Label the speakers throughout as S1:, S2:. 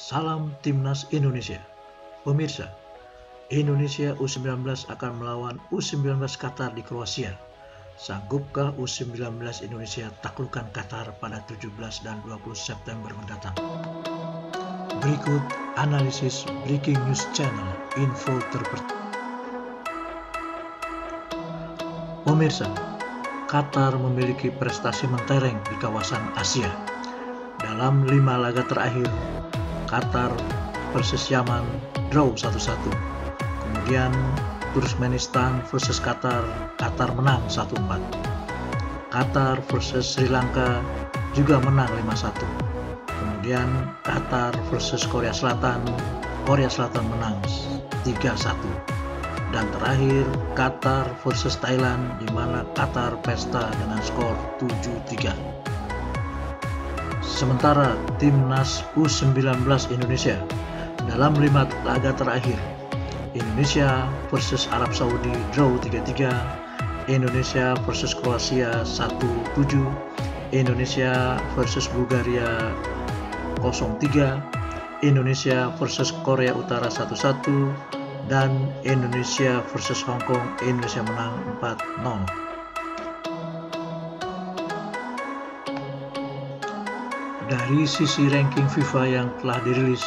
S1: Salam Timnas Indonesia. Pemirsa, Indonesia U19 akan melawan U19 Qatar di Kroasia. Sanggupkah U19 Indonesia taklukkan Qatar pada 17 dan 20 September mendatang? Berikut analisis Breaking News Channel, info terpercaya. Pemirsa, Qatar memiliki prestasi mentereng di kawasan Asia. Dalam 5 laga terakhir, Qatar versus Yaman draw 1-1. Kemudian Turkmenistan versus Qatar menang 1-4. Qatar versus Sri Lanka juga menang 5-1. Kemudian Qatar versus Korea Selatan menang 3-1. Dan terakhir Qatar versus Thailand, di mana Qatar pesta dengan skor 7-3. Sementara Timnas U19 Indonesia dalam 5 laga terakhir, Indonesia versus Arab Saudi draw 3-3, Indonesia versus Kroasia 1-7, Indonesia versus Bulgaria 0-3, Indonesia versus Korea Utara 1-1, dan Indonesia versus Hong Kong, Indonesia menang 4-0. Dari sisi ranking FIFA yang telah dirilis,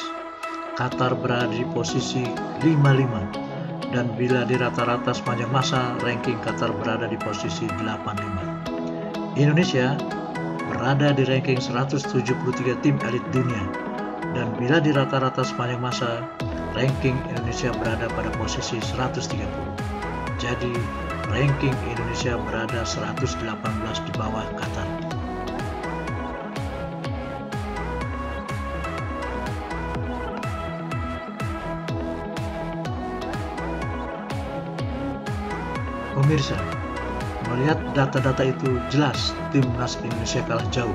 S1: Qatar berada di posisi 55, dan bila di rata-rata sepanjang masa, ranking Qatar berada di posisi 85. Indonesia berada di ranking 173 tim elit dunia, dan bila di rata-rata sepanjang masa, ranking Indonesia berada pada posisi 130. Jadi, ranking Indonesia berada 118 di bawah Qatar. Pemirsa, melihat data-data itu jelas Timnas Indonesia kalah jauh.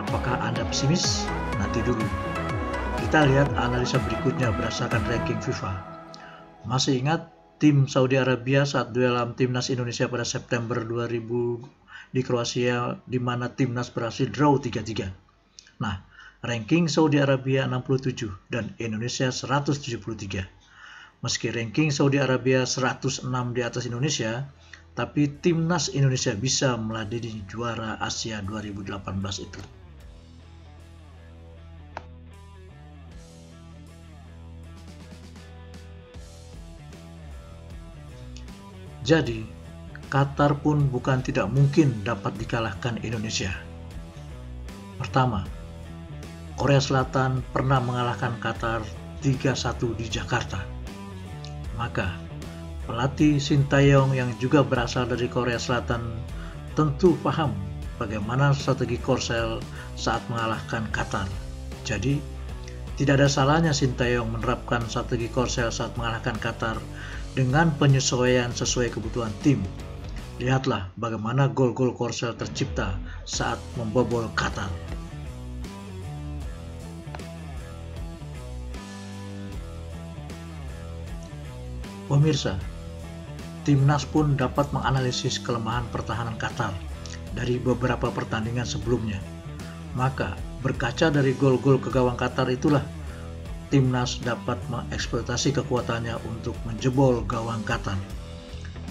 S1: Apakah Anda pesimis? Nanti dulu. Kita lihat analisa berikutnya berdasarkan ranking FIFA. Masih ingat tim Saudi Arabia saat duel Timnas Indonesia pada September 2000 di Kroasia, di mana Timnas berhasil draw 3-3. Nah, ranking Saudi Arabia 67 dan Indonesia 173. Meski ranking Saudi Arabia 106 di atas Indonesia, tapi Timnas Indonesia bisa meladeni juara Asia 2018 itu. Jadi, Qatar pun bukan tidak mungkin dapat dikalahkan Indonesia. Pertama, Korea Selatan pernah mengalahkan Qatar 3-1 di Jakarta. Maka, pelatih Sintayong yang juga berasal dari Korea Selatan tentu paham bagaimana strategi Korsel saat mengalahkan Qatar. Jadi, tidak ada salahnya Sintayong menerapkan strategi Korsel saat mengalahkan Qatar dengan penyesuaian sesuai kebutuhan tim. Lihatlah bagaimana gol-gol Korsel tercipta saat membobol Qatar. Pemirsa, Timnas pun dapat menganalisis kelemahan pertahanan Qatar dari beberapa pertandingan sebelumnya. Maka, berkaca dari gol-gol ke gawang Qatar itulah, Timnas dapat mengeksploitasi kekuatannya untuk menjebol gawang Qatar.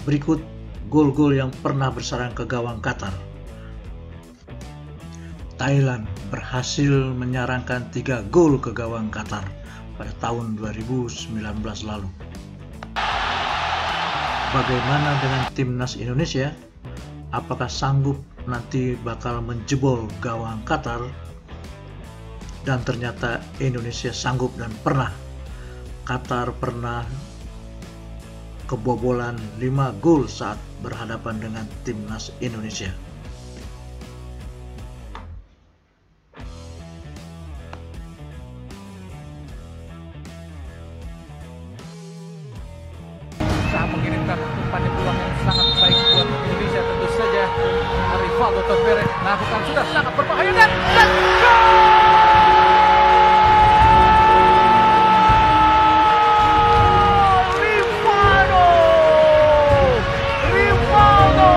S1: Berikut gol-gol yang pernah bersarang ke gawang Qatar. Thailand berhasil menyarangkan 3 gol ke gawang Qatar pada tahun 2019 lalu. Bagaimana dengan Timnas Indonesia? Apakah sanggup nanti bakal menjebol gawang Qatar? Dan ternyata Indonesia sanggup dan pernah. Qatar pernah kebobolan 5 gol saat berhadapan dengan Timnas Indonesia.
S2: Mengirimkan umpan peluang yang sangat baik buat Indonesia, tentu saja Rivaldo Torres melakukan sudah sangat berbahaya dan Rivaldo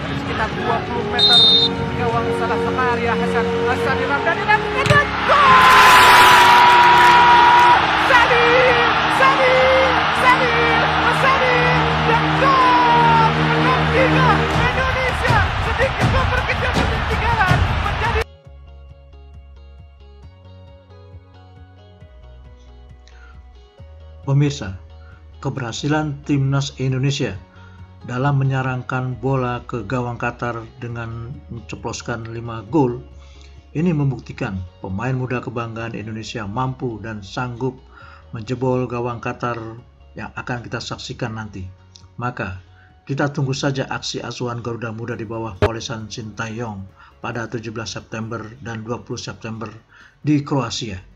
S2: dari sekitar 20 meter gawang salah Sakaria Hasan Ramdhani dan gol!
S1: Pemirsa, keberhasilan timnas Indonesia dalam menyarangkan bola ke gawang Qatar dengan menceploskan 5 gol ini membuktikan pemain muda kebanggaan Indonesia mampu dan sanggup menjebol gawang Qatar yang akan kita saksikan nanti. Maka kita tunggu saja aksi asuhan Garuda Muda di bawah polesan Sintayong pada 17 September dan 20 September di Kroasia.